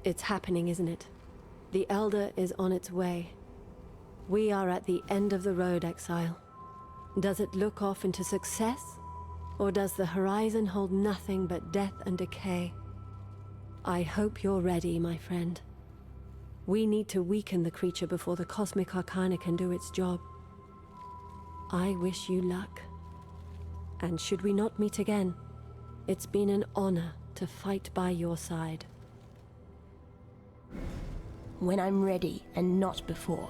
It's happening, isn't it? The Elder is on its way. We are at the end of the road, Exile. Does it look off into success? Or does the horizon hold nothing but death and decay? I hope you're ready, my friend. We need to weaken the creature before the Cosmic Arcana can do its job. I wish you luck. And should we not meet again, it's been an honor to fight by your side. When I'm ready, and not before.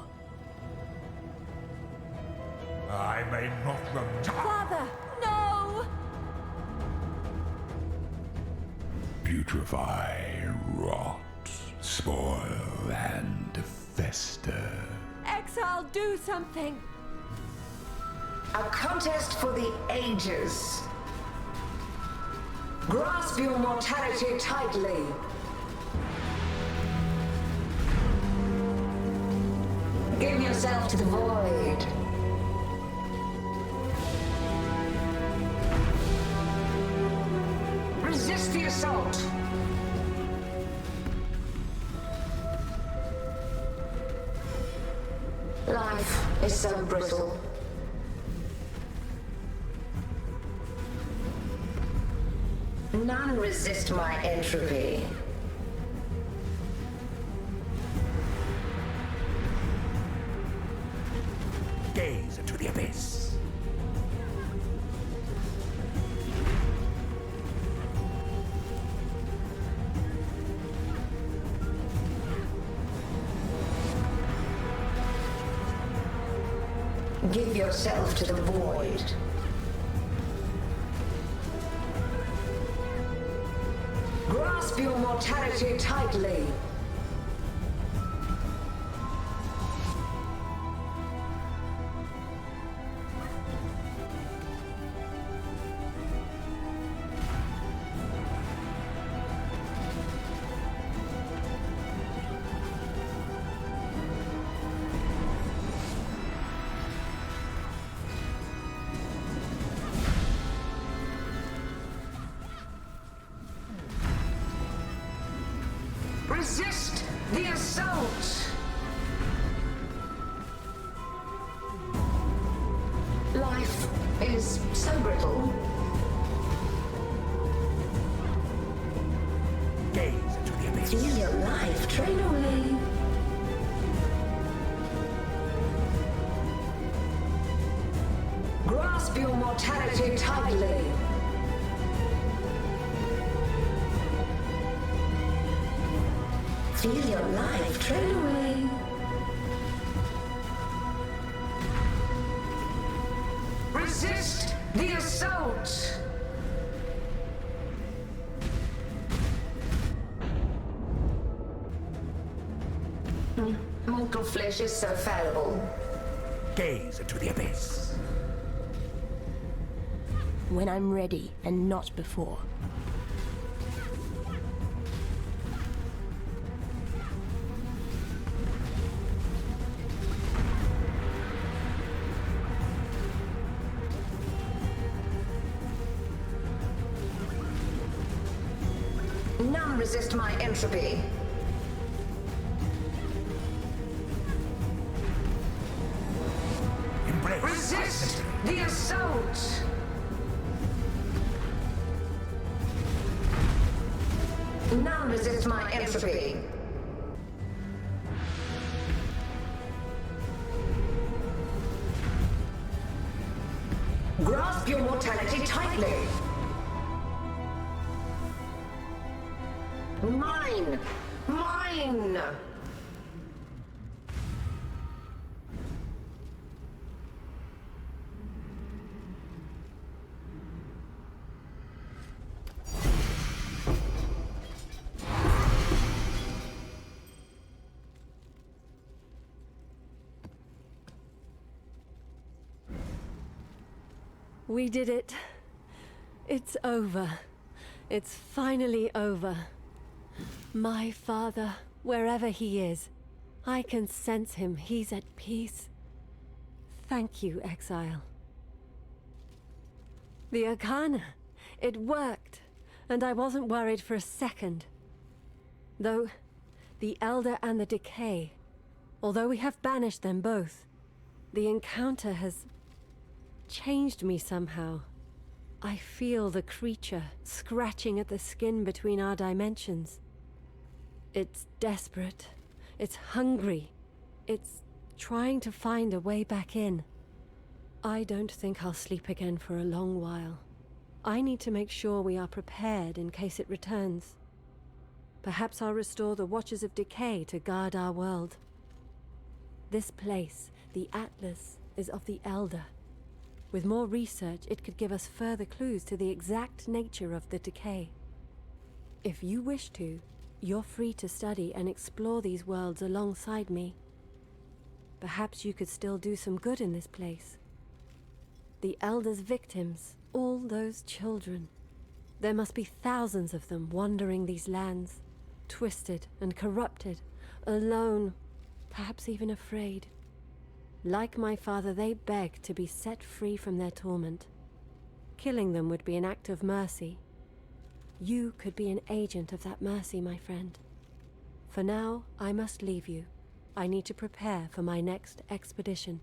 I may knock them down. Father, no! Putrefy, rot, spoil, and fester. Exile, do something! A contest for the ages. Grasp your mortality tightly. Give yourself to the void. Resist the assault. Life is so brittle. None resist my entropy. Gaze into the abyss. Give yourself to the void. Grasp your mortality tightly. Resist the assault! Life is so brittle. Gaze into the abyss. Feel your life train away. Grasp your mortality tightly. Feel your life train away. Resist the assault! Mortal flesh is so fallible. Gaze into the abyss. When I'm ready, and not before. None resist my entropy. Embrace. Resist the assault! None resist my entropy. Grasp your mortality tightly. Mine! Mine! We did it. It's over. It's finally over. My father, wherever he is, I can sense him. He's at peace. Thank you, Exile. The Arcana. It worked, and I wasn't worried for a second. Though, The Elder and the Decay. Although we have banished them both, the encounter has changed me somehow. I feel the creature scratching at the skin between our dimensions. It's desperate. It's hungry. It's trying to find a way back in. I don't think I'll sleep again for a long while. I need to make sure we are prepared in case it returns. Perhaps I'll restore the Watchers of Decay to guard our world. This place, the Atlas, is of the Elder. With more research, it could give us further clues to the exact nature of the decay. If you wish to, you're free to study and explore these worlds alongside me. Perhaps you could still do some good in this place. The Elder's victims, all those children. There must be thousands of them wandering these lands, twisted and corrupted, alone, perhaps even afraid. Like my father, they beg to be set free from their torment. Killing them would be an act of mercy. You could be an agent of that mercy, my friend. For now, I must leave you. I need to prepare for my next expedition.